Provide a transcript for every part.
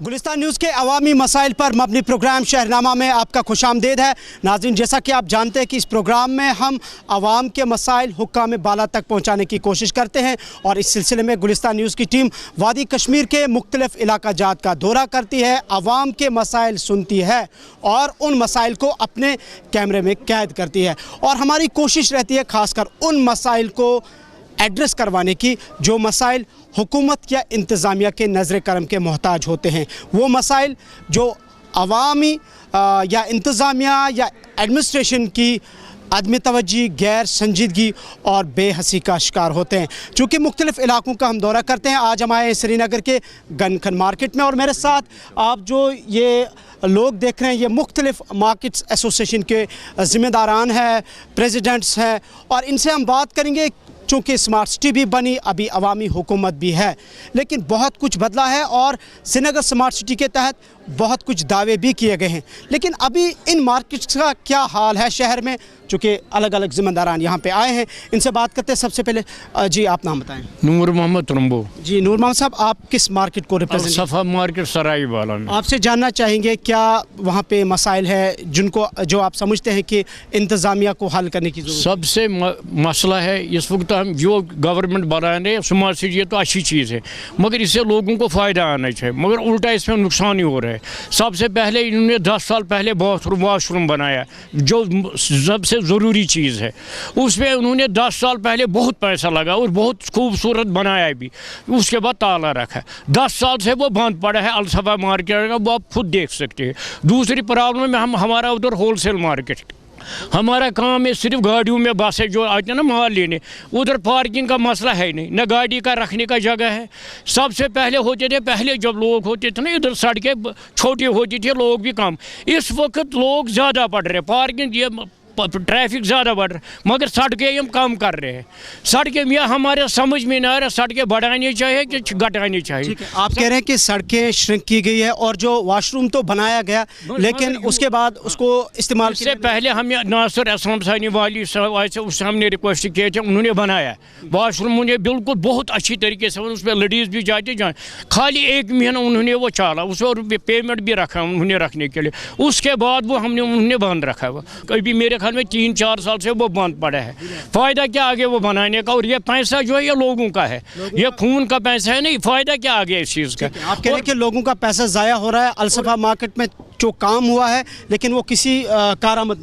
Gulistan news के अवामी मसाइल पर मबनी प्रोग्राम शहरनामा में आपका खुशामदीद है। नाज़रीन, जैसा कि आप जानते हैं कि इस प्रोग्राम में हम अवाम के मसाइल हुक्काम बाला तक पहुँचाने की कोशिश करते हैं और इस सिलसिले में गुलिस्तान न्यूज़ की टीम वादी कश्मीर के मुख्तलिफ इलाका जात का दौरा करती है, अवाम के मसाइल सुनती है और उन मसाइल को अपने कैमरे में कैद करती है। और हमारी कोशिश रहती है खासकर उन मसाइल को एड्रेस करवाने की जो मसाइल हुकूमत या इंतज़ामिया के नज़र करम के मोहताज होते हैं। वो मसाइल जो अवामी या इंतज़ामिया या एडमिनिस्ट्रेशन की अदम तवज्जी, गैर संजीदगी और बेहसी का शिकार होते हैं। चूँकि मुख्तलिफ़ इलाकों का हम दौरा करते हैं, आज हम आए श्रीनगर के गनखन मार्केट में और मेरे साथ आप जो ये लोग देख रहे हैं ये मुख्तलिफ़ मार्केट्स एसोसिएशन के ज़िम्मेदारान हैं, प्रेसिडेंट्स हैं और इनसे हम बात करेंगे। चूँकि स्मार्ट सिटी भी बनी, अभी अवामी हुकूमत भी है, लेकिन बहुत कुछ बदला है और श्रीनगर स्मार्ट सिटी के तहत बहुत कुछ दावे भी किए गए हैं। लेकिन अभी इन मार्केट्स का क्या हाल है शहर में, चूँकि अलग अलग ज़िम्मेदारान यहाँ पे आए हैं, इनसे बात करते हैं। सबसे पहले जी आप नाम बताएं। नूर मोहम्मद तुरम्बो। जी नूर मोहम्मद साहब, आप किस मार्केट को रिप्रेजेंट? सफ़ा मार्केट सराय वाला में। आपसे जानना चाहेंगे क्या वहाँ पे मसाइल है जिनको जो आप समझते हैं कि इंतज़ामिया को हल करने की ज़रूरत? सबसे मसला है इस वक्त हम जो गवर्नमेंट बना रहे हैं स्मार्ट सिटी, ये तो अच्छी चीज़ है मगर इससे लोगों को फ़ायदा आना चाहिए, मगर उल्टा इसमें नुकसान ही हो रहा है। सबसे पहले इन्होंने 10 साल पहले वाशरूम बनाया जो सबसे ज़रूरी चीज़ है, उसमें उन्होंने 10 साल पहले बहुत पैसा लगा और बहुत खूबसूरत बनाया भी, उसके बाद ताला रखा। 10 साल से वो बंद पड़ा है अलसफा मार्केट का, वो आप खुद देख सकते हैं। दूसरी प्रॉब्लम में हमारा उधर होलसेल मार्केट, हमारा काम है सिर्फ गाड़ियों में बसें जो आते हैं ना माल लेने, उधर पार्किंग का मसला है नहीं, न गाड़ी का रखने का जगह है। सबसे पहले होते थे, पहले जब लोग होते थे ना इधर सड़कें छोटी होती थी, लोग भी कम। इस वक्त लोग ज़्यादा बढ़ रहे, पार्किंग ये ट्रैफिक ज़्यादा बढ़ रहा है मगर सड़कें हम कम कर रहे हैं। सड़कें यह हमारे समझ में ना आ रहा, सड़कें बढ़ानी चाहिए कि घटानी चाहिए। आप कह रहे हैं कि सड़कें श्रिंक की गई है और जो वाशरूम तो बनाया गया लेकिन उसके बाद उसको इस्तेमाल से पहले हमें नासिर असलम सानी वाली उससे हमने रिक्वेस्ट किए थे, उन्होंने बनाया वाशरूम, उन्हें बिल्कुल बहुत अच्छी तरीके से उस पर लेडीज़ भी जाती जाए, खाली 1 महीना उन्होंने वो चाला, उस पर पेमेंट भी रखा उन्होंने रखने के लिए, उसके बाद वो उन्होंने बंद रखा हुआ। कभी मेरे में 3-4 साल से वो बंद पड़ा है। फ़ायदा क्या आगे वो बनाने का, और ये पैसा जो है ये लोगों का है, ये खून का पैसा है, नहीं फ़ायदा क्या आगे इस चीज़ का। आप कह रहे हैं कि लोगों का पैसा ज़ाया हो रहा है। अलसफा मार्केट में जो काम हुआ है लेकिन वो किसी कारआमद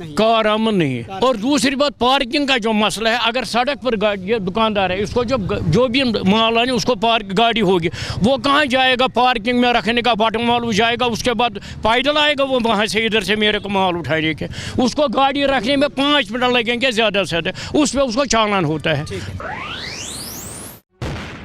नहीं है। और दूसरी बात पार्किंग का जो मसला है, अगर सड़क पर ये दुकानदार है, इसको जो भी माल आने उसको पार्क गाड़ी होगी, वो कहाँ जाएगा पार्किंग में रखने का, बटन माल जाएगा, उसके बाद पैदल आएगा वो वहाँ से इधर से मेरे को माल उठाने के, उसको गाड़ी रखने में 5 मिनट लगेंगे ज़्यादा से ज़्यादा, उस पर उसको चालान होता है।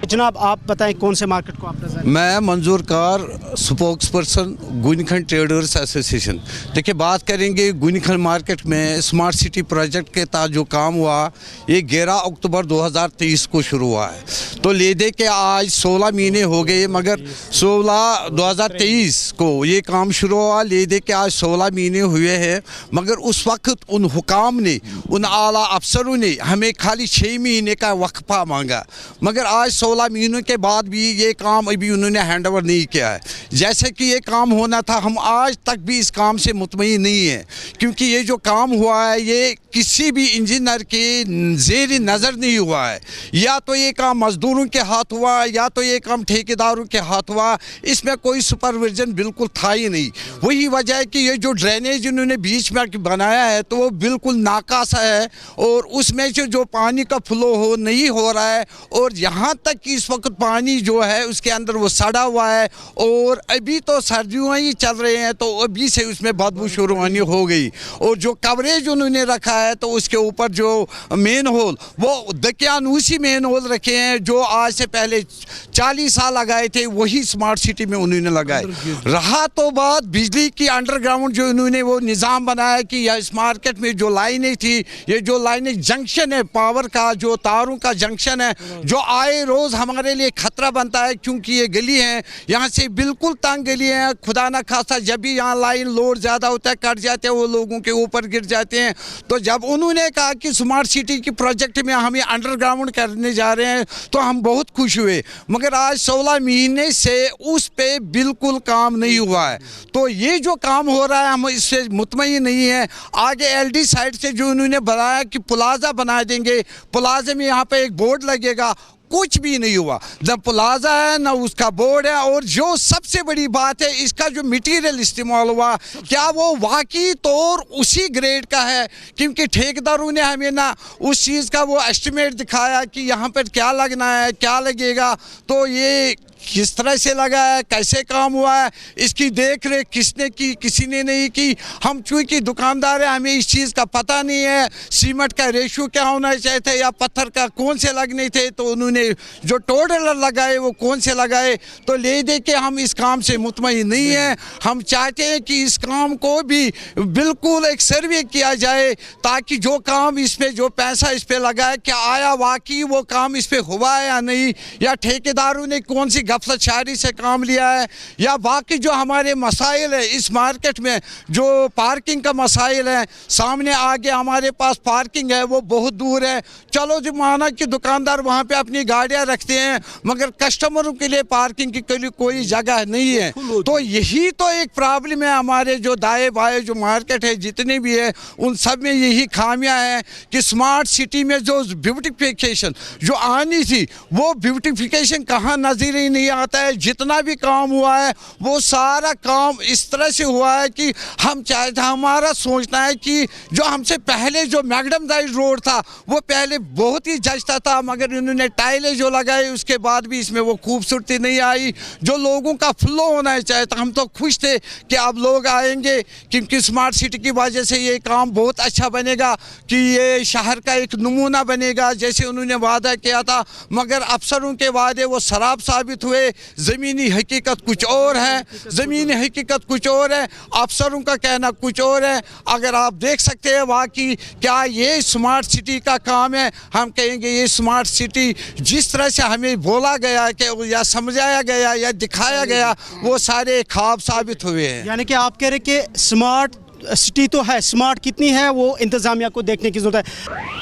जनाब आप बताएं कौन से मार्केट को आप नजर? मैं Manzoor Kar, spokesperson Gonikhan traders association. देखिए बात करेंगे गुनखन मार्केट में स्मार्ट सिटी प्रोजेक्ट के तहत जो काम हुआ, ये 11 अक्टूबर 2023 को शुरू हुआ है, तो ले दे के आज 16 महीने हो गए, मगर 2023 को ये काम शुरू हुआ, ले दे के आज 16 महीने हुए हैं, मगर उस वक्त उन हुकाम ने, उन आला अफसरों ने हमें खाली 6 महीने का वक्फा मांगा, मगर आज 16 महीनों के बाद भी ये काम अभी उन्होंने हैंड ओवर नहीं किया है। जैसे कि ये काम होना था, हम आज तक भी इस काम से मुतमईन नहीं है, क्योंकि ये जो काम हुआ है ये किसी भी इंजीनियर के ज़ेर नज़र नहीं हुआ है। या तो ये काम मज़दूरों के हाथ हुआ या तो ये काम ठेकेदारों के हाथ हुआ, इसमें कोई सुपरविजन बिल्कुल था ही नहीं। वही वजह है कि ये जो ड्रेनेज इन्होंने बीच में बनाया है तो वो बिल्कुल नाकासा है और उसमें से जो पानी का फ्लो हो नहीं हो रहा है, और यहाँ तक कि इस वक्त पानी जो है उसके अंदर वो सड़ा हुआ है, और अभी तो सर्दियों ही चल रहे हैं तो अभी से उसमें बदबू शुरू होनी हो गई। और जो कवरेज उन्होंने रखा है तो उसके ऊपर जो मेन होल, वो दकियानूसी मेन होल रखे हैं जो आज से पहले 40 साल लगाए थे, वही स्मार्ट सिटी में उन्होंने लगाए। रहा तो बात बिजली की अंडरग्राउंड जो उन्होंने वो निज़ाम बनाया कि इस मार्केट में जो लाइनें थी, ये जो लाइनें जंक्शन है, पावर का जो तारों का जंक्शन है, जो आए रोज़ रोज़ हमारे लिए खतरा बनता है, क्योंकि ये गली है यहाँ से बिल्कुल तंग गली है। खुदा न खास्ता जब भी यहाँ लाइन लोड ज़्यादा होता है, कट जाते हैं, वो लोगों के ऊपर गिर जाते हैं। तो जब उन्होंने कहा कि स्मार्ट सिटी की प्रोजेक्ट में हम ये अंडरग्राउंड करने जा रहे हैं, तो हम बहुत खुश हुए। मगर आज 16 महीने से उस पे बिल्कुल काम नहीं हुआ है। तो ये जो काम हो रहा है हम इससे मुतमईन नहीं है। आगे LD साइड से जो उन्होंने बनाया कि प्लाजा बना देंगे, प्लाजा में यहाँ पे एक बोर्ड लगेगा, कुछ भी नहीं हुआ। न प्लाजा है न उसका बोर्ड है। और जो सबसे बड़ी बात है, इसका जो मटेरियल इस्तेमाल हुआ, क्या वो वाकई तौर उसी ग्रेड का है? क्योंकि ठेकेदारों ने हमें ना उस चीज़ का वो एस्टिमेट दिखाया कि यहाँ पर क्या लगना है, क्या लगेगा। तो ये किस तरह से लगा है, कैसे काम हुआ है, इसकी देख रेख किसने की? किसी ने नहीं की। हम चूँकि दुकानदार हैं, हमें इस चीज़ का पता नहीं है, सीमेंट का रेशो क्या होना चाहिए था या पत्थर का कौन से लगने थे। तो उन्होंने जो टोडलर लगाए वो कौन से लगाए। तो ले दे के हम इस काम से मुतमईन नहीं हैं। हम चाहते हैं कि इस काम को भी बिल्कुल एक सर्वे किया जाए, ताकि जो काम इस पर, जो पैसा इस पर लगा है, क्या आया वाकई वो काम इस पर हुआ है या नहीं, या ठेकेदारों ने कौन सी गफलत शारी से काम लिया है, या बाकी जो हमारे मसाइल है इस मार्केट में, जो पार्किंग का मसाइल है। सामने आगे हमारे पास पार्किंग है, वो बहुत दूर है। चलो जो माना कि दुकानदार वहाँ पे अपनी गाड़ियाँ रखते हैं, मगर कस्टमरों के लिए पार्किंग के लिए कोई जगह नहीं है। तो यही तो एक प्रॉब्लम है हमारे जो दाएँ बाएँ जो मार्केट है जितने भी है, उन सब में यही खामियां हैं कि स्मार्ट सिटी में जो ब्यूटिफिकेशन जो आनी थी, वो ब्यूटिफिकेशन कहाँ नज़र ही नहीं आता है। जितना भी काम हुआ है वो सारा काम इस तरह से हुआ है कि हम चाहते, हमारा सोचना है कि जो हमसे पहले जो मैकडमडाइज रोड था वो पहले बहुत ही जचता था, मगर इन्होंने टाइलें जो लगाई उसके बाद भी इसमें वो खूबसूरती नहीं आई जो लोगों का फ्लो होना चाहिए था। हम तो खुश थे कि अब लोग आएंगे, क्योंकि स्मार्ट सिटी की वजह से ये काम बहुत अच्छा बनेगा कि ये शहर का एक नमूना बनेगा जैसे उन्होंने वादा किया था। मगर अफसरों के वादे वो शराब साबित हुए। ज़मीनी हकीकत कुछ और है, ज़मीनी हकीकत कुछ और है, अफसरों का कहना कुछ और है। अगर आप देख सकते हैं वाकई क्या ये स्मार्ट सिटी का काम है, हम कहेंगे ये स्मार्ट सिटी जिस तरह से हमें बोला गया कि या समझाया गया या दिखाया गया, वो सारे ख्वाब साबित हुए हैं। यानी कि आप कह रहे कि स्मार्ट सिटी तो है, स्मार्ट कितनी है वो इंतज़ामिया को देखने की ज़रूरत है।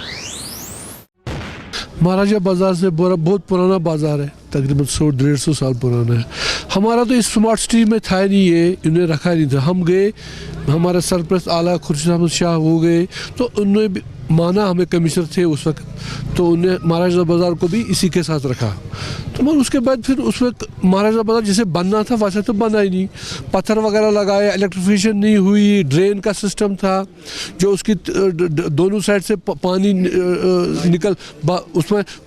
महाराजा बाज़ार से बहुत पुराना बाज़ार है, तकरीबन 100-150 साल पुराना है। हमारा तो इस स्मार्ट सिटी में था नहीं, ये इन्हें रखा नहीं था। हम गए, हमारे सरपरस्त आला खुर्शीद अहमद शाह हो गए, तो उन्होंने माना, हमें कमिश्नर थे उस वक्त, तो उन्हें महाराजा बाज़ार को भी इसी के साथ रखा। तो मगर उसके बाद फिर उस वक्त महाराजा बाज़ार जैसे बनना था वैसे तो बना ही नहीं। पत्थर वगैरह लगाए, इलेक्ट्रिफिकेशन नहीं हुई, ड्रेन का सिस्टम था जो उसकी दोनों साइड से पानी निकल,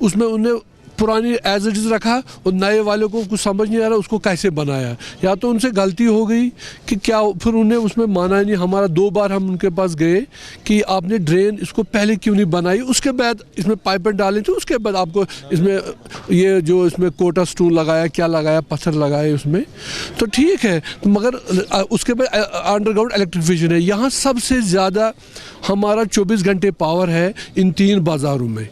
उसमें उन्हें पुरानी एज इट इज़ रखा और नए वाले को कुछ समझ नहीं आ रहा उसको कैसे बनाया। या तो उनसे गलती हो गई कि क्या, फिर उन्हें उसमें माना ही नहीं। हमारा 2 बार हम उनके पास गए कि आपने ड्रेन इसको पहले क्यों नहीं बनाई, उसके बाद इसमें पाइपें डाली थी, उसके बाद आपको इसमें ये जो इसमें कोटा स्टोन लगाया, क्या लगाया, पत्थर लगाए उसमें, तो ठीक है। मगर उसके बाद अंडरग्राउंड इलेक्ट्रिफिकेशन है। यहाँ सबसे ज़्यादा हमारा 24 घंटे पावर है इन 3 बाज़ारों में।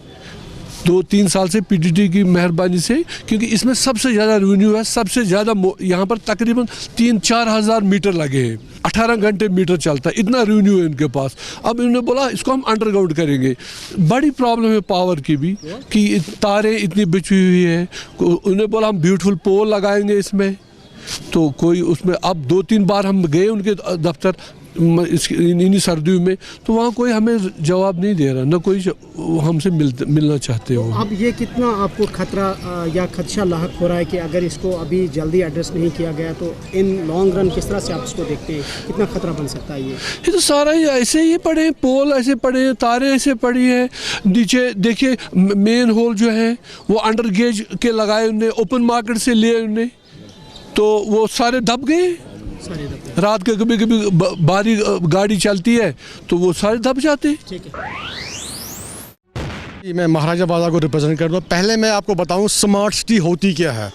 2-3 साल से PDT की मेहरबानी से, क्योंकि इसमें सबसे ज़्यादा रेवेन्यू है, सबसे ज़्यादा यहाँ पर तकरीबन 3-4 हज़ार मीटर लगे हैं, 18 घंटे मीटर चलता है, इतना रेवेन्यू है इनके पास। अब इन्होंने बोला इसको हम अंडरग्राउंड करेंगे। बड़ी प्रॉब्लम है पावर की भी कि तारें इतनी बिछी हुई है। उन्होंने बोला हम ब्यूटीफुल पोल लगाएंगे इसमें, तो कोई उसमें, अब 2-3 बार हम गए उनके दफ्तर इन्हीं सर्दियों में, तो वहाँ कोई हमें जवाब नहीं दे रहा, न कोई हमसे मिलना चाहते हो। अब ये कितना आपको खतरा या खदशा लाहक हो रहा है कि अगर इसको अभी जल्दी एड्रेस नहीं किया गया तो इन लॉन्ग रन किस तरह से आप इसको देखते हैं, कितना खतरा बन सकता है? ये तो सारा ही ऐसे ही पड़े हैं, पोल ऐसे पड़े हैं, तारे ऐसे पड़ी हैं। नीचे देखिए मेन होल जो है वो अंडर गेज के लगाए उनने, ओपन मार्केट से लिए उनने, तो वो सारे दब गए। रात के कभी कभी भारी गाड़ी चलती है तो वो सारे दब जाते हैं। ठीक है। मैं महाराजा बाजार को रिप्रेजेंट करता हूँ। पहले मैं आपको बताऊँ स्मार्ट सिटी होती क्या है।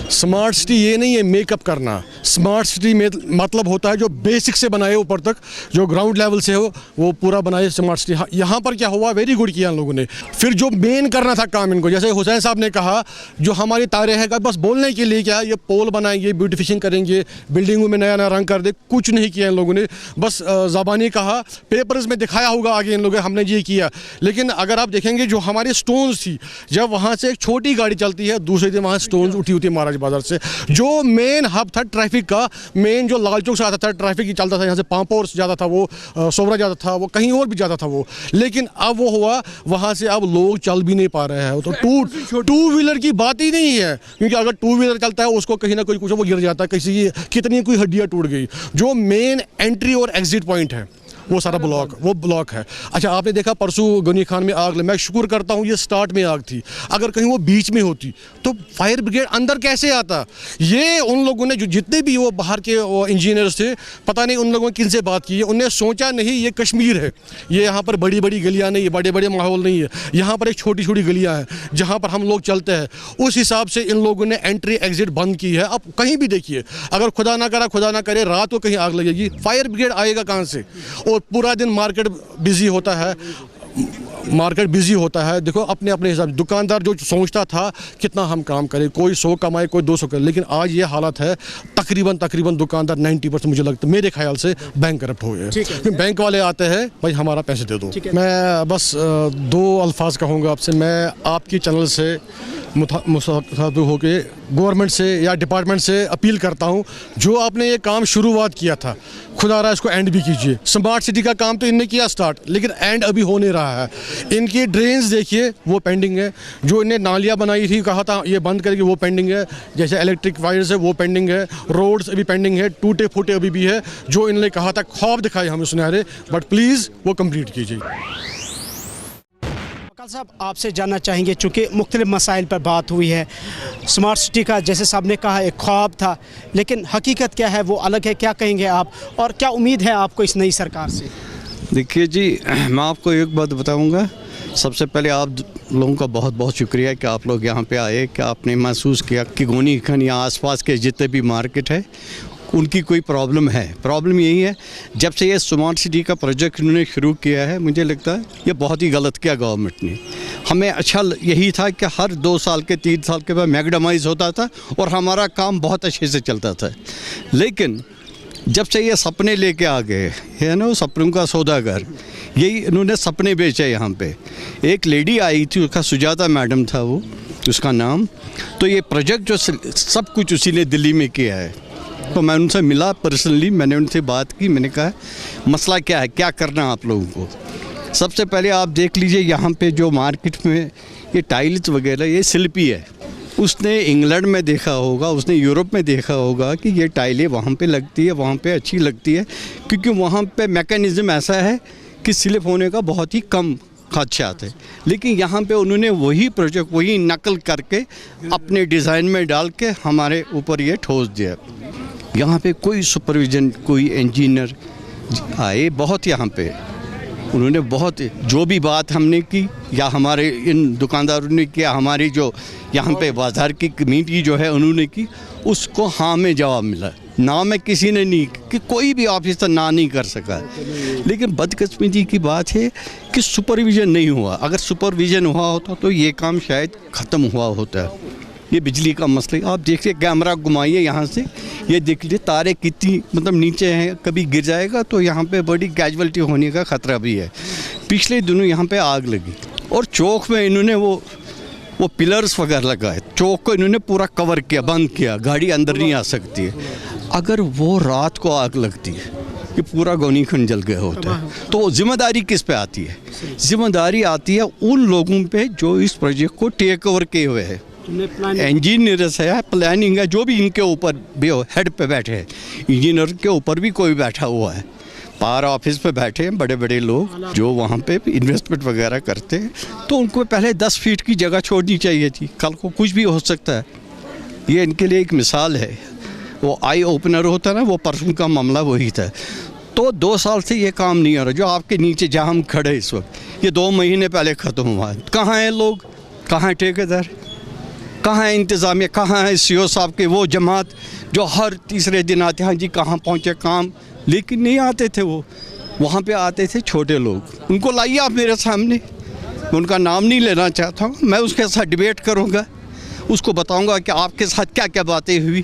स्मार्ट सिटी ये नहीं है मेकअप करना। स्मार्ट सिटी में मतलब होता है जो बेसिक से बनाए ऊपर तक, जो ग्राउंड लेवल से हो वो पूरा बनाए स्मार्ट सिटी। यहाँ पर क्या हुआ, वेरी गुड किया इन लोगों ने। फिर जो मेन करना था काम इनको, जैसे हुसैन साहब ने कहा, जो हमारी तारे हैं बस बोलने के लिए क्या ये पोल बनाएंगे, ब्यूटिफिकेशन करेंगे, बिल्डिंगों में नया नया रंग कर दे, कुछ नहीं किया इन लोगों ने। बस ज़बानी कहा, पेपर्स में दिखाया होगा आगे इन लोगों ने हमने ये किया। लेकिन अगर आप देखेंगे जो हमारी स्टोन्स थी, जब वहाँ से एक छोटी गाड़ी चलती है दूसरे दिन वहाँ स्टोन्स उठी होती है महाराज बाजार से, जो मेन हब था ट्रैफिक का, मेन जो लाल चौक से आता था ट्रैफिक ही चलता था, यहाँ से पांपोर से जाता था वो, सोबरा जाता था वो, कहीं और भी जाता था वो। लेकिन अब वो हुआ वहाँ से अब लोग चल भी नहीं पा रहे हैं। तो टू व्हीलर की बात ही नहीं है, क्योंकि अगर टू व्हीलर चलता है उसको कहीं ना कोई कुछ वो गिर जाता है, किसी की कितनी कोई हड्डियाँ टूट गई। जो मेन एंट्री और एग्जिट पॉइंट है वो सारा ब्लॉक है। अच्छा, आपने देखा परसों गनी खान में आग लगी। मैं शुक्र करता हूँ ये स्टार्ट में आग थी, अगर कहीं वो बीच में होती तो फायर ब्रिगेड अंदर कैसे आता। ये उन लोगों ने जो जितने भी वो बाहर के वो इंजीनियर्स थे, पता नहीं उन लोगों ने किन से बात की है, उन्हें सोचा नहीं ये कश्मीर है, ये यहाँ पर बड़ी बड़ी गलियाँ नहीं है, बड़े बड़े माहौल नहीं है, यहाँ पर एक छोटी छोटी गलियाँ हैं जहाँ पर हम लोग चलते हैं। उस हिसाब से इन लोगों ने एंट्री एग्जिट बंद की है। अब कहीं भी देखिए, अगर खुदा ना करे रात को कहीं आग लगेगी, फायर ब्रिगेड आएगा कहाँ से। और पूरा दिन मार्केट बिजी होता है। देखो अपने अपने हिसाब से दुकानदार जो सोचता था कितना हम काम करें, कोई 100 कमाए कोई 200 करे, लेकिन आज ये हालत है तकरीबन दुकानदार 90% मुझे लगता है, मेरे ख्याल से बैंक करप्ट हो गए। बैंक वाले आते हैं भाई हमारा पैसे दे दो। मैं बस 2 अल्फाज कहूँगा आपसे। मैं आपकी चैनल से मुखातिब होके गवर्नमेंट से या डिपार्टमेंट से अपील करता हूँ, जो आपने ये काम शुरुआत किया था खुदा रहा इसको एंड भी कीजिए। स्मार्ट सिटी का काम तो इनने किया स्टार्ट, लेकिन एंड अभी हो नहीं रहा है। इनकी ड्रेन्स देखिए वो पेंडिंग है, जो इन्हें नालियाँ बनाई थी कहा था ये बंद करेगी वो पेंडिंग है, जैसे इलेक्ट्रिक वायर्स है वो पेंडिंग है, रोड्स अभी पेंडिंग है, टूटे फूटे अभी भी है। जो इन्होंने कहा था ख्वाब दिखाए हमें सुनहरे, बट प्लीज़ वो कंप्लीट कीजिए। साहब आपसे जानना चाहेंगे, चूँकि मुख्तलिफ मसाइल पर बात हुई है, स्मार्ट सिटी का जैसे साहब ने कहा एक ख्वाब था, लेकिन हकीकत क्या है वो अलग है। क्या कहेंगे आप और क्या उम्मीद है आपको इस नई सरकार से? देखिए जी, मैं आपको एक बात बताऊंगा। सबसे पहले आप लोगों का बहुत बहुत शुक्रिया कि आप लोग यहाँ पे आए, कि आपने महसूस किया कि गोनी खान या आसपास के जितने भी मार्केट है उनकी कोई प्रॉब्लम है। प्रॉब्लम यही है, जब से ये स्मार्ट सिटी का प्रोजेक्ट उन्होंने शुरू किया है, मुझे लगता है ये बहुत ही गलत किया गवर्नमेंट ने। हमें अच्छा यही था कि हर 2 साल के 3 साल के बाद मैगडमाइज होता था और हमारा काम बहुत अच्छे से चलता था। लेकिन जब से ये सपने लेके आ गए है ना, सपनों का सौदागर, यही इन्होंने सपने बेचे। यहाँ पे एक लेडी आई थी, उसका सुजाता मैडम था वो उसका नाम। तो ये प्रोजेक्ट जो सब कुछ उसी ने दिल्ली में किया है। तो मैं उनसे मिला पर्सनली, मैंने उनसे बात की, मैंने कहा मसला क्या है, क्या करना है आप लोगों को। सबसे पहले आप देख लीजिए यहाँ पे जो मार्केट में ये टाइल्स वगैरह ये शिल्पी है। उसने इंग्लैंड में देखा होगा, उसने यूरोप में देखा होगा कि ये टाइलें वहाँ पे लगती है, वहाँ पे अच्छी लगती है, क्योंकि वहाँ पे मैकेनिज़्म ऐसा है कि स्लिप होने का बहुत ही कम खदशात है। लेकिन यहाँ पे उन्होंने वही प्रोजेक्ट वही नकल करके अपने डिज़ाइन में डाल के हमारे ऊपर ये ठोस दिया। यहाँ पे कोई सुपरविज़न, कोई इंजीनियर आए बहुत, यहाँ पे उन्होंने बहुत, जो भी बात हमने की या हमारे इन दुकानदारों ने किया, हमारी जो यहाँ पे बाज़ार की कमेटी जो है उन्होंने की, उसको हाँ में जवाब मिला। ना में किसी ने नहीं, कि कोई भी ऑफिसर ना नहीं कर सका। लेकिन बदकिस्मती की बात है कि सुपरविज़न नहीं हुआ। अगर सुपरविज़न हुआ होता तो ये काम शायद ख़त्म हुआ होता। ये बिजली का मसला आप देखिए, कैमरा घुमाइए यहाँ से, ये देख लीजिए तारे कितनी मतलब नीचे हैं, कभी गिर जाएगा तो यहाँ पे बड़ी कैजुअलिटी होने का ख़तरा भी है। पिछले दिनों यहाँ पे आग लगी और चौक में इन्होंने वो पिलर्स वगैरह लगाए, चौक को इन्होंने पूरा कवर किया, बंद किया, गाड़ी अंदर नहीं आ सकती है। अगर वो रात को आग लगती है कि पूरा गोनी खंड जल गया होता है, तो जिम्मेदारी किस पे आती है? जिम्मेदारी आती है उन लोगों पे जो इस प्रोजेक्ट को टेक ओवर किए हुए हैं। इंजीनियर्स है, प्लानिंग है, जो भी इनके ऊपर भी हेड पे बैठे हैं, इंजीनियर के ऊपर भी कोई बैठा हुआ है, पावर ऑफिस पे बैठे हैं बड़े बड़े लोग जो वहाँ पे इन्वेस्टमेंट वगैरह करते हैं। तो उनको पहले 10 फीट की जगह छोड़नी चाहिए थी, कल को कुछ भी हो सकता है। ये इनके लिए एक मिसाल है। वो आई ओपनर होता है ना, वो परसों का मामला वही था। तो 2 साल से ये काम नहीं हो रहा, जो आपके नीचे जहाँ हम खड़े इस वक्त, ये 2 महीने पहले ख़त्म हुआ है। कहाँ हैं लोग, कहाँ है ठेकेदार, कहाँ है इंतज़ामिया, कहाँ है CO साहब के वो जमात जो हर तीसरे दिन आते हैं, हाँ जी कहाँ पहुँचे काम, लेकिन नहीं आते थे वो। वहाँ पे आते थे छोटे लोग, उनको लाइए आप मेरे सामने, मैं उनका नाम नहीं लेना चाहता हूँ, मैं उसके साथ डिबेट करूँगा, उसको बताऊँगा कि आपके साथ क्या क्या बातें हुई।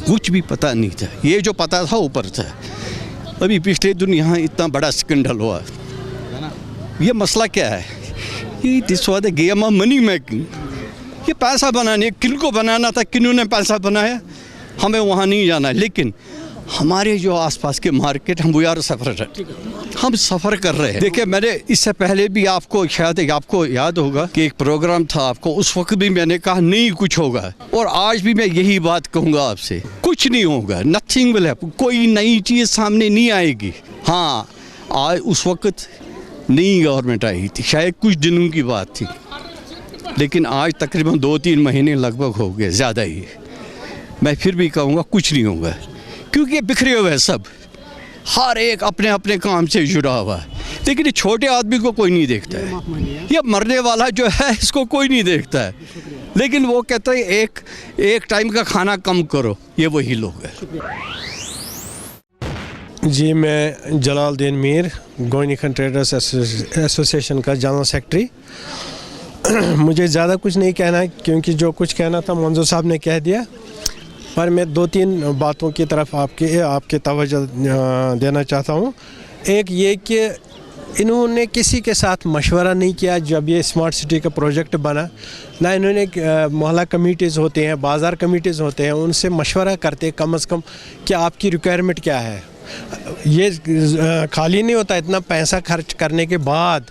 कुछ भी पता नहीं था, ये जो पता था ऊपर था। अभी पिछले दिन यहाँ इतना बड़ा स्कैंडल हुआ, ये मसला क्या है? ये this was the game of money making. ये पैसा बनाने, किन को बनाना था, किन्होंने पैसा बनाया, हमें वहाँ नहीं जाना है। लेकिन हमारे जो आसपास के मार्केट, हम वी आर सफ़र, हम सफ़र कर रहे हैं। देखिए मैंने इससे पहले भी आपको शायद आपको याद होगा कि एक प्रोग्राम था आपको, उस वक्त भी मैंने कहा नहीं कुछ होगा, और आज भी मैं यही बात कहूँगा आपसे, कुछ नहीं होगा, नथिंग विल हैपन, कोई नई चीज़ सामने नहीं आएगी। हाँ, आज उस वक्त नई गवर्नमेंट आई थी, शायद कुछ दिनों की बात थी, लेकिन आज तकरीबन 2-3 महीने लगभग हो गए, ज़्यादा ही। मैं फिर भी कहूँगा कुछ नहीं होगा, क्योंकि ये बिखरे हुए हैं सब, हर एक अपने अपने काम से जुड़ा हुआ है। लेकिन ये छोटे आदमी को कोई नहीं देखता है, ये मरने वाला जो है इसको कोई नहीं देखता है, लेकिन वो कहते हैं एक टाइम का खाना कम करो, ये वही लोग हैं। जी, मैं जलालुद्दीन मीर, गोनी खान ट्रेडर्स एसोसिएशन का जनरल सेक्रेटरी। मुझे ज़्यादा कुछ नहीं कहना है, क्योंकि जो कुछ कहना था मंजूर साहब ने कह दिया, पर मैं 2-3 बातों की तरफ आपके तवज्जो देना चाहता हूँ। एक ये कि इन्होंने किसी के साथ मशवरा नहीं किया जब ये स्मार्ट सिटी का प्रोजेक्ट बना, ना इन्होंने मोहल्ला कमेटीज़ होते हैं, बाज़ार कमेटीज़ होते हैं, उनसे मशवरा करते कम से कम कि आपकी रिक्वायरमेंट क्या है। ये खाली नहीं होता, इतना पैसा खर्च करने के बाद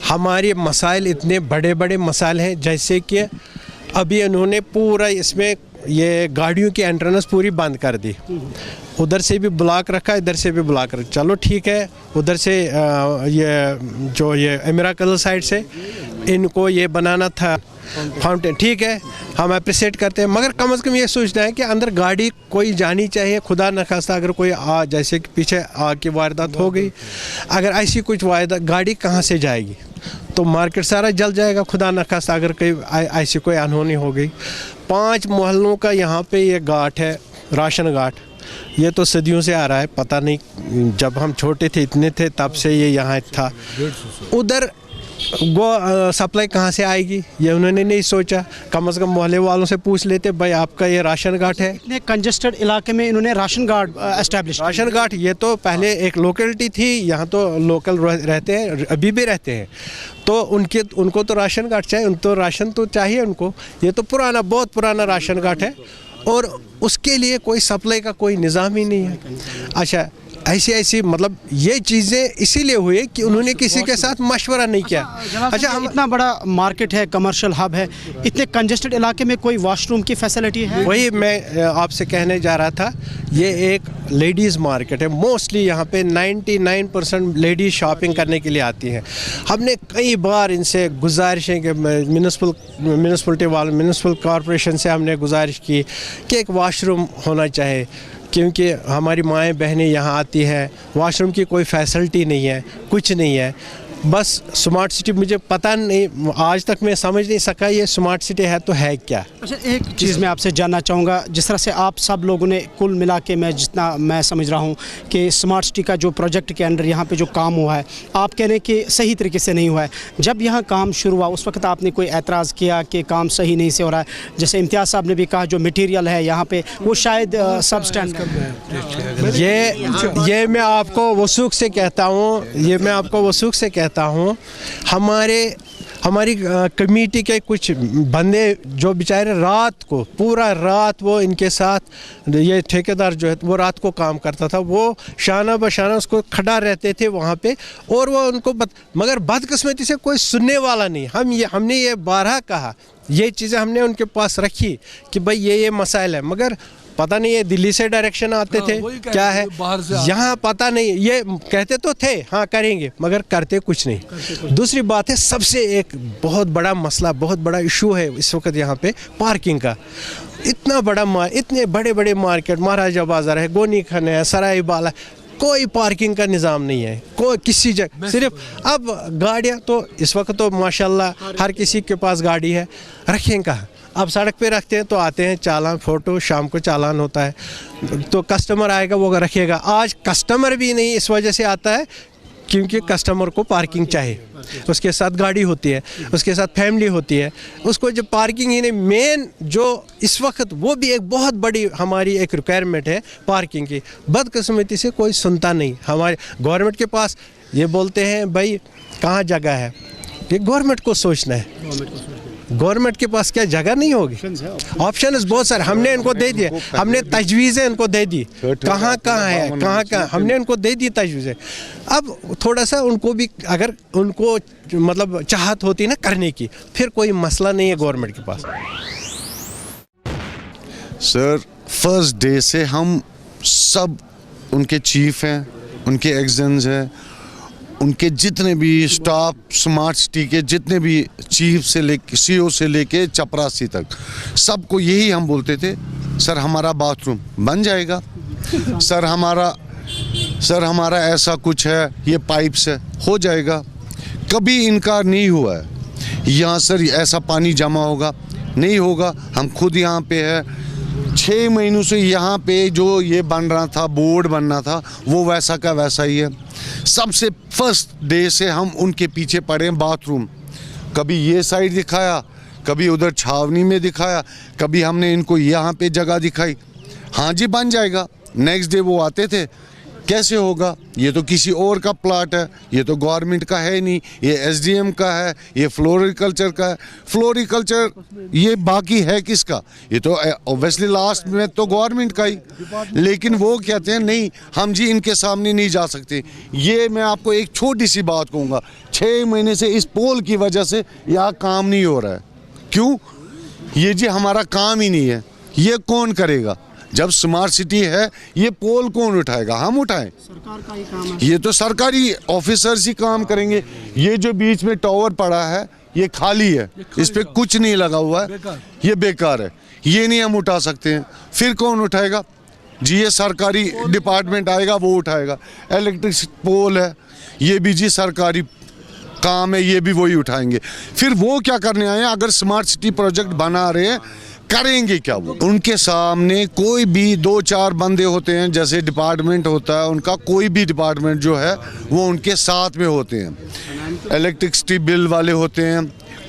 हमारे मसाइल इतने बड़े बड़े मसाइल हैं, जैसे कि अभी इन्होंने पूरा इसमें ये गाड़ियों की एंट्रेंस पूरी बंद कर दी, उधर से भी ब्लॉक रखा, इधर से भी ब्लॉक रखा। चलो ठीक है, उधर से ये एमिराकल साइड से इनको ये बनाना था फाउंटेन, ठीक है, हम अप्रिशिएट करते हैं, मगर कम से कम ये सोचना है कि अंदर गाड़ी कोई जानी चाहिए। खुदा न खास्ता अगर कोई जैसे कि पीछे आग की वारदात हो गई, अगर ऐसी कुछ वारदात, गाड़ी कहाँ से जाएगी, तो मार्केट सारा जल जाएगा। खुदा न खास्ता अगर कोई ऐसी कोई अनहोनी हो गई। 5 मोहल्लों का यहाँ पे ये घाट है, राशन घाट, ये तो सदियों से आ रहा है, पता नहीं जब हम छोटे थे इतने थे तब से ये यहाँ था। उधर वो सप्लाई कहाँ से आएगी, ये उन्होंने नहीं सोचा। कम से कम मोहल्ले वालों से पूछ लेते, भाई आपका ये राशन घाट है। इतने कंजेस्टेड इलाके में इन्होंने राशन घाट एस्टैब्लिश, राशन घाट ये तो पहले एक लोकेलिटी थी, यहाँ तो लोकल रहते हैं, अभी भी रहते हैं, तो उनको तो राशन घाट चाहिए, उनको राशन तो चाहिए उनको। ये तो पुराना, बहुत पुराना राशन घाट है, और उसके लिए कोई सप्लाई का कोई निज़ाम ही नहीं है। अच्छा, ऐसी मतलब ये चीज़ें इसीलिए हुई कि उन्होंने किसी के साथ मशवरा नहीं किया। अच्छा, हम इतना बड़ा मार्केट है, कमर्शियल हब है, इतने कंजेस्टेड इलाके में कोई वॉशरूम की फैसिलिटी है? वही मैं आपसे कहने जा रहा था, ये एक लेडीज़ मार्केट है, मोस्टली यहाँ पे 99% लेडीज़ शॉपिंग करने के लिए आती हैं। हमने कई बार इनसे गुजारिशें कि म्यूनसिपल कॉरपोरेशन से हमने गुजारिश की कि एक वॉशरूम होना चाहिए, क्योंकि हमारी माएँ बहनें यहाँ आती हैं, वॉशरूम की कोई फैसिलिटी नहीं है, कुछ नहीं है। बस स्मार्ट सिटी, मुझे पता नहीं, आज तक मैं समझ नहीं सका ये स्मार्ट सिटी है तो है क्या। अच्छा, एक चीज़ मैं आपसे जानना चाहूँगा, जिस तरह से आप सब लोगों ने कुल मिला के, मैं जितना मैं समझ रहा हूँ कि स्मार्ट सिटी का जो प्रोजेक्ट के अंडर यहाँ पे जो काम हुआ है, आप कह रहे हैं कि सही तरीके से नहीं हुआ है। जब यहाँ काम शुरू हुआ उस वक्त आपने कोई एतराज़ किया कि काम सही नहीं से हो रहा है? जैसे इम्तियाज़ साहब ने भी कहा जो मटीरियल है यहाँ पे वो शायद सबस्टैंडर्ड। ये मैं आपको वसूख से कहता हूँ, हमारी कमेटी के कुछ बंदे जो बेचारे पूरा रात वो इनके साथ, ये ठेकेदार जो है वो रात को काम करता था, वो शाना बशाना उसको खड़ा रहते थे वहाँ पे, और वो उनको मगर बदकिस्मती से कोई सुनने वाला नहीं। हमने ये 12 कहा, ये चीज़ें हमने उनके पास रखी कि भाई ये मसाइल है, मगर पता नहीं ये दिल्ली से डायरेक्शन आते थे क्या है, यहाँ पता नहीं, ये कहते तो थे हाँ करेंगे, मगर करते कुछ नहीं। दूसरी बात है, सबसे एक बहुत बड़ा मसला, बहुत बड़ा इशू है इस वक्त यहाँ पे पार्किंग का। इतना बड़ा इतने बड़े बड़े मार्केट, महाराजा बाज़ार है, गोनी खान है, सराय बाला, कोई पार्किंग का निज़ाम नहीं है, कोई किसी जगह सिर्फ अब गाड़ियाँ तो इस वक्त तो माशाल्लाह हर किसी के पास गाड़ी है, रखें कहाँ? अब सड़क पे रखते हैं तो आते हैं चालान फ़ोटो, शाम को चालान होता है तो कस्टमर आएगा वो रखेगा। आज कस्टमर भी नहीं इस वजह से आता है क्योंकि कस्टमर को पार्किंग चाहिए, उसके साथ गाड़ी होती है, उसके साथ फैमिली होती है, उसको जब पार्किंग ही नहीं, मेन जो इस वक्त वो भी एक बहुत बड़ी हमारी एक रिक्वायरमेंट है पार्किंग की, बदकिस्मती से कोई सुनता नहीं। हमारे गवर्नमेंट के पास ये बोलते हैं भाई कहाँ जगह है, ये गवर्नमेंट को सोचना है, गवर्नमेंट के पास क्या जगह नहीं होगी? ऑप्शन बहुत सारे हमने इनको दे दिए, हमने तजवीज़ें इनको दे दी, कहाँ कहाँ है, कहाँ हमने इनको दे दी तजवीज़ें। अब थोड़ा सा उनको भी अगर उनको मतलब चाहत होती ना करने की, फिर कोई मसला नहीं है गवर्नमेंट के पास। सर फर्स्ट डे से हम सब उनके चीफ हैं, उनके एग्जेंट्स हैं, उनके जितने भी स्टाफ स्मार्ट सिटी के जितने भी चीफ से लेके सीईओ से लेके चपरासी तक सबको यही हम बोलते थे, सर हमारा बाथरूम बन जाएगा, सर हमारा ऐसा कुछ है, ये पाइप्स है, हो जाएगा। कभी इनकार नहीं हुआ है। यहाँ सर ऐसा पानी जमा होगा नहीं होगा, हम खुद यहाँ पे है, 6 महीनों से यहाँ पे जो ये बन रहा था, बोर्ड बनना था, वो वैसा का वैसा ही है। सबसे फर्स्ट डे से हम उनके पीछे पड़े हैं। बाथरूम कभी ये साइड दिखाया, कभी उधर छावनी में दिखाया, कभी हमने इनको यहाँ पे जगह दिखाई, हाँ जी बन जाएगा। नेक्स्ट डे वो आते थे, कैसे होगा, ये तो किसी और का प्लाट है, ये तो गवर्नमेंट का है नहीं, ये एसडीएम का है, ये फ्लोरिकल्चर का है। फ्लोरिकल्चर ये बाकी है किसका? ये तो ऑब्वियसली लास्ट में तो गवर्नमेंट का ही। लेकिन वो कहते हैं नहीं, हम जी इनके सामने नहीं जा सकते। ये मैं आपको एक छोटी सी बात कहूँगा, 6 महीने से इस पोल की वजह से यहाँ काम नहीं हो रहा है। क्यों? ये जी हमारा काम ही नहीं है, ये कौन करेगा? जब स्मार्ट सिटी है, ये पोल कौन उठाएगा? हम उठाएं? सरकार का ही काम है। ये तो सरकारी ऑफिसर्स ही काम करेंगे। ये जो बीच में टावर पड़ा है ये खाली है, इस पे कुछ नहीं लगा हुआ है, ये बेकार है, ये नहीं हम उठा सकते हैं। फिर कौन उठाएगा जी? ये सरकारी डिपार्टमेंट आएगा वो उठाएगा। इलेक्ट्रिक पोल है, ये भी जी सरकारी काम है, ये भी वही उठाएंगे। फिर वो क्या करने आए हैं? अगर स्मार्ट सिटी प्रोजेक्ट बना रहे हैं, करेंगे क्या वो? उनके सामने कोई भी 2-4 बंदे होते हैं, जैसे डिपार्टमेंट होता है उनका, कोई भी डिपार्टमेंट जो है वो उनके साथ में होते हैं। इलेक्ट्रिसिटी बिल वाले होते हैं,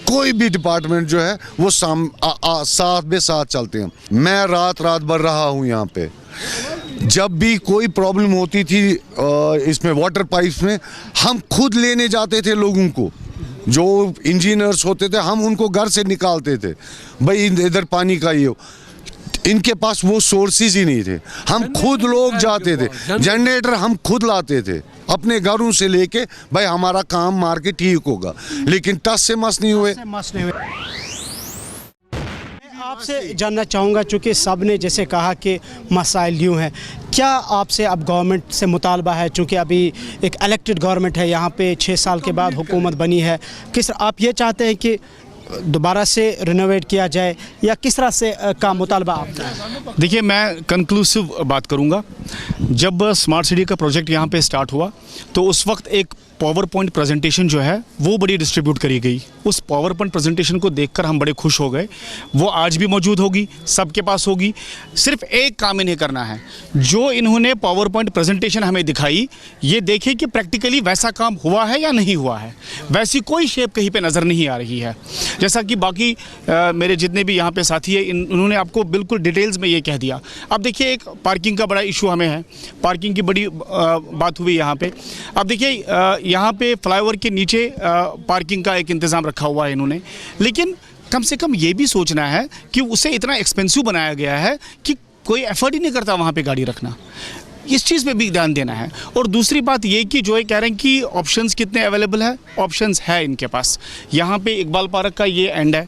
कोई भी डिपार्टमेंट जो है वो साथ में साथ चलते हैं। मैं रात भर रहा हूँ यहाँ पे। जब भी कोई प्रॉब्लम होती थी इसमें वाटर पाइप्स में, हम खुद लेने जाते थे लोगों को, जो इंजीनियर्स होते थे, हम उनको घर से निकालते थे, भाई इधर पानी का ये। इनके पास वो सोर्सेज ही नहीं थे, हम खुद लोग जाते थे, जनरेटर हम खुद लाते थे अपने घरों से लेके, भाई हमारा काम मार के ठीक होगा। लेकिन टस से मस नहीं हुए। आपसे जानना चाहूँगा, चूँकि सब ने जैसे कहा कि मसाइल यूँ हैं, क्या आपसे अब गवर्नमेंट से मुतालबा है, चूँकि अभी एक इलेक्टेड गवर्नमेंट है यहाँ पे, 6 साल के बाद हुकूमत बनी है, किस आप ये चाहते हैं कि दोबारा से रिनोवेट किया जाए या किस तरह से का मुतालबा आपका है? देखिए, मैं कंक्लूसिव बात करूँगा। जब स्मार्ट सिटी का प्रोजेक्ट यहाँ पे स्टार्ट हुआ तो उस वक्त एक पावर पॉइंट प्रेजेंटेशन जो है वो बड़ी डिस्ट्रीब्यूट करी गई। उस पावर पॉइंट प्रेजेंटेशन को देखकर हम बड़े खुश हो गए। वो आज भी मौजूद होगी, सबके पास होगी। सिर्फ एक काम इन्हें करना है, जो इन्होंने पावर पॉइंट प्रेजेंटेशन हमें दिखाई, ये देखें कि प्रैक्टिकली वैसा काम हुआ है या नहीं हुआ है। वैसी कोई शेप कहीं पे नज़र नहीं आ रही है। जैसा कि बाकी मेरे जितने भी यहाँ पे साथी है, उन्होंने आपको बिल्कुल डिटेल्स में ये कह दिया। अब देखिए, एक पार्किंग का बड़ा इशू हमें है, पार्किंग की बड़ी बात हुई यहाँ पे। अब देखिए, यहाँ पे फ्लाईओवर के नीचे पार्किंग का एक इंतज़ाम रखा हुआ है इन्होंने, लेकिन कम से कम ये भी सोचना है कि उसे इतना एक्सपेंसिव बनाया गया है कि कोई एफर्ट ही नहीं करता वहाँ पे गाड़ी रखना। इस चीज़ पे भी ध्यान देना है। और दूसरी बात ये कि जो ये कह रहे हैं कि ऑप्शंस कितने अवेलेबल है, ऑप्शंस है इनके पास। यहाँ पे इकबाल पार्क का ये एंड है,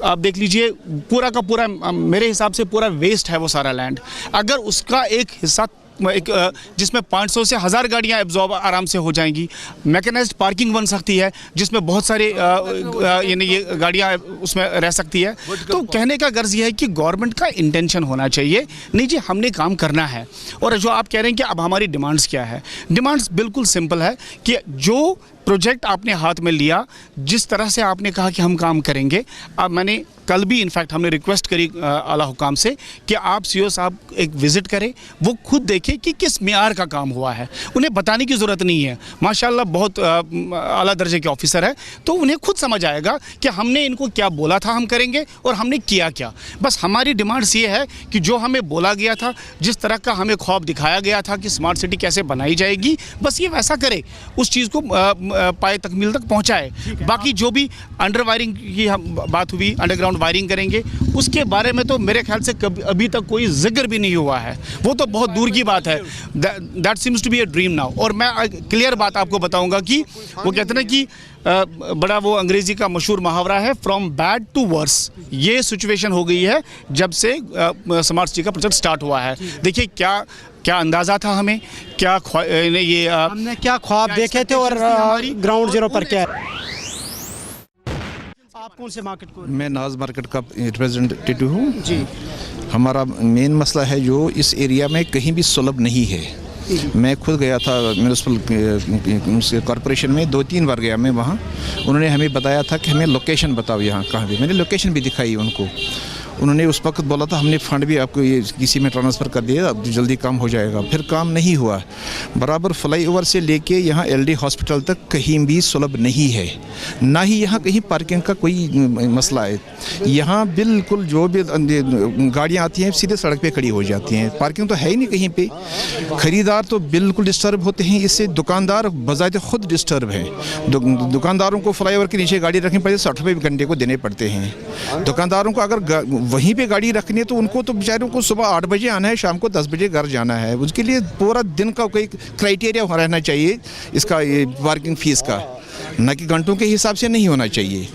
आप देख लीजिए, पूरा का पूरा मेरे हिसाब से पूरा वेस्ट है वो सारा लैंड। अगर उसका एक हिस्सा जिसमें 500 से 1000 गाड़ियाँ एब्जॉर्ब आराम से हो जाएंगी। मैकेनाइज्ड पार्किंग बन सकती है जिसमें बहुत सारे यानी ये गाड़ियाँ उसमें रह सकती है। तो कहने का गर्ज ये है कि गवर्नमेंट का इंटेंशन होना चाहिए, नहीं जी हमने काम करना है। और जो आप कह रहे हैं कि अब हमारी डिमांड्स क्या है, डिमांड्स बिल्कुल सिंपल है कि जो प्रोजेक्ट आपने हाथ में लिया, जिस तरह से आपने कहा कि हम काम करेंगे, अब मैंने कल भी इनफैक्ट हमने रिक्वेस्ट करी आला हुकाम से कि आप सीओ साहब एक विज़िट करें, वो खुद देखें कि किस मियार का काम हुआ है। उन्हें बताने की ज़रूरत नहीं है, माशाल्लाह बहुत आला दर्जे के ऑफिसर है, तो उन्हें खुद समझ आएगा कि हमने इनको क्या बोला था हम करेंगे और हमने किया क्या। बस हमारी डिमांड्स ये है कि जो हमें बोला गया था, जिस तरह का हमें ख्वाब दिखाया गया था कि स्मार्ट सिटी कैसे बनाई जाएगी, बस ये वैसा करे, उस चीज़ को पाए तकमील तक पहुँचाए। बाकी जो भी अंडर वायरिंग की हम बात हुई, अंडरग्राउंड वायरिंग करेंगे, उसके बारे में तो मेरे ख्याल से अभी तक कोई जिक्र भी नहीं हुआ है, वो तो बहुत दूर की बात है। That seems to be a dream now. और मैं क्लियर बात आपको बताऊंगा कि वो कहते हैं कि बड़ा वो अंग्रेजी का मशहूर मुहावरा है, फ्रॉम बैड टू वर्स, ये सिचुएशन हो गई है जब से स्मार्ट सिटी का प्रोजेक्ट स्टार्ट हुआ है। देखिए क्या अंदाज़ा था हमें, क्या ये हमने क्या ख्वाब देखे थे और ग्राउंड जीरो पर क्या है। आप कौन से मार्केट को? मैं नाज मार्केट का रिप्रेजेंटेटिव हूँ जी। हमारा मेन मसला है जो इस एरिया में कहीं भी सुलभ नहीं है। मैं खुद गया था म्यूनिसिपल कॉरपोरेशन में 2-3 बार गया मैं वहाँ। उन्होंने हमें बताया था कि हमें लोकेशन बताओ यहाँ कहाँ पे। मैंने लोकेशन भी दिखाई उनको। उन्होंने उस वक्त बोला था हमने फ़ंड भी आपको ये किसी में ट्रांसफ़र कर दिया, अब जल्दी काम हो जाएगा। फिर काम नहीं हुआ। बराबर फ्लाईओवर से लेके यहाँ एलडी हॉस्पिटल तक कहीं भी सुलभ नहीं है, ना ही यहाँ कहीं पार्किंग का कोई मसला है। यहाँ बिल्कुल जो भी गाड़ियाँ आती हैं सीधे सड़क पे खड़ी हो जाती हैं, पार्किंग तो है ही नहीं कहीं पे। ख़रीदार तो बिल्कुल डिस्टर्ब होते हैं इससे, दुकानदार बज़ाहिर खुद डिस्टर्ब हैं। दुकानदारों को फ्लाईओवर के नीचे गाड़ी रखनी पड़ती है, 60 रुपये घंटे को देने पड़ते हैं। दुकानदारों को अगर वहीं पे गाड़ी रखनी है तो उनको तो बेचारों को सुबह 8 बजे आना है, शाम को 10 बजे घर जाना है। उसके लिए पूरा दिन का कोई क्राइटेरिया रहना चाहिए इसका, ये पार्किंग फ़ीस का, न कि घंटों के हिसाब से नहीं होना चाहिए।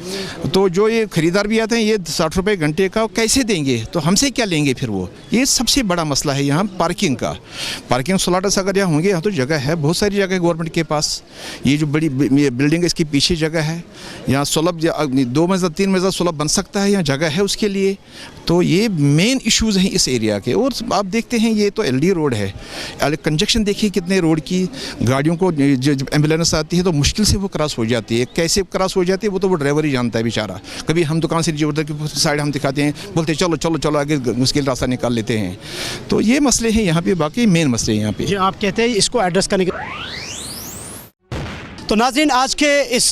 तो जो ये ख़रीदार भी आते हैं ये 60 रुपये घंटे का कैसे देंगे, तो हमसे क्या लेंगे फिर वो। ये सबसे बड़ा मसला है यहाँ पार्किंग का। पार्किंग स्लॉट्स अगर यहाँ होंगे, यहाँ तो जगह है, बहुत सारी जगह गवर्नमेंट के पास। ये जो बड़ी बिल्डिंग है इसके पीछे जगह है, यहाँ सुलभ 2 मंजिला 3 मंजिला सुलभ बन सकता है, यहाँ जगह है उसके लिए। तो ये मेन इश्यूज़ हैं इस एरिया के। और आप देखते हैं ये तो एलडी रोड है, कंजक्शन देखिए कितने रोड की, गाड़ियों को जब एम्बुलेंस आती है तो मुश्किल से वो क्रॉस हो जाती है। कैसे क्रॉस हो जाती है वो तो वो ड्राइवर ही जानता है बेचारा। कभी हम दुकान से जो उधर की साइड हम दिखाते हैं, बोलते हैं चलो चलो चलो आगे मुश्किल रास्ता निकाल लेते हैं। तो ये मसले हैं यहाँ पे, बाकी मेन मसले हैं यहाँ पे। जी, आप कहते हैं इसको एड्रेस करने के। तो नाज़रीन, आज के इस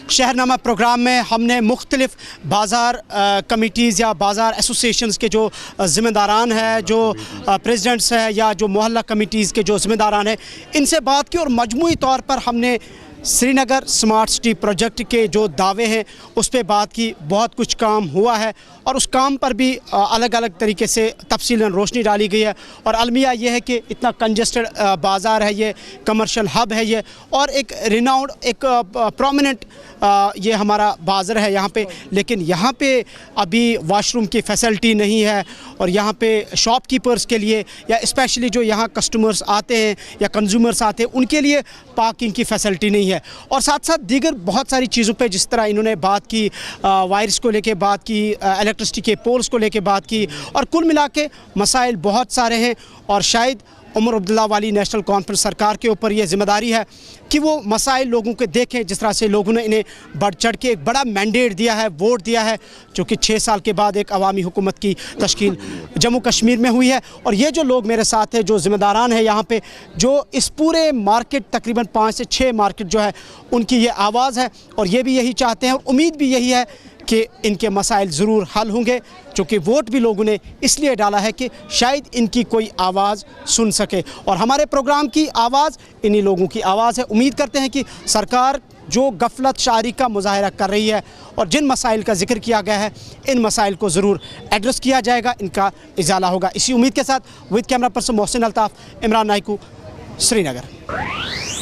शहरनामा प्रोग्राम में हमने मुख्तलिफ बाज़ार कमिटीज़ या बाज़ार एसोसिएशंस के जो ज़िम्मेदारान हैं, जो प्रेसिडेंट्स हैं या जो मोहल्ला कमिटीज़ के जो ज़िम्मेदारान हैं, इनसे बात की और मजमूई तौर पर हमने श्रीनगर स्मार्ट सिटी प्रोजेक्ट के जो दावे हैं उस पर बात की। बहुत कुछ काम हुआ है और उस काम पर भी अलग अलग तरीके से तफसीलन रोशनी डाली गई है। और अलमिया ये है कि इतना कंजस्टेड बाज़ार है, ये कमर्शियल हब है ये, और एक रिनाउंड एक प्रोमिनेंट ये हमारा बाज़ार है यहाँ पे। लेकिन यहाँ पे अभी वॉशरूम की फैसिलिटी नहीं है और यहाँ पे शॉपकीपर्स के लिए या स्पेशली जो यहाँ कस्टमर्स आते हैं या कंज्यूमर्स आते हैं उनके लिए पार्किंग की फैसिलिटी नहीं है। और साथ साथ दीगर बहुत सारी चीज़ों पे जिस तरह इन्होंने बात की, वायर्स को लेके बात की, इलेक्ट्रिसिटी के पोल्स को लेके बात की, और कुल मिला के मसाइल बहुत सारे हैं। और शायद उमर अब्दुल्ला वाली नेशनल कॉन्फ्रेंस सरकार के ऊपर ये ज़िम्मेदारी है कि वो मसाइल लोगों के देखें। जिस तरह से लोगों ने इन्हें बढ़ चढ़ के एक बड़ा मैंडेट दिया है, वोट दिया है, जो कि 6 साल के बाद एक अवामी हुकूमत की तश्कील जम्मू कश्मीर में हुई है। और ये जो लोग मेरे साथ हैं, जो ज़िम्मेदारान हैं यहाँ पे, जो इस पूरे मार्केट तकरीबन 5 से 6 मार्केट जो है उनकी ये आवाज़ है और ये भी यही चाहते हैं और उम्मीद भी यही है कि इनके मसाइल ज़रूर हल होंगे। चूँकि वोट भी लोगों ने इसलिए डाला है कि शायद इनकी कोई आवाज़ सुन सके, और हमारे प्रोग्राम की आवाज़ इन्हीं लोगों की आवाज़ है। उम्मीद करते हैं कि सरकार जो गफलत शारी का मुजाहरा कर रही है और जिन मसाइल का जिक्र किया गया है, इन मसाइल को ज़रूर एड्रेस किया जाएगा, इनका इजाला होगा। इसी उम्मीद के साथ with camera person Mohsin Altaf, Imran Naikoo, Srinagar.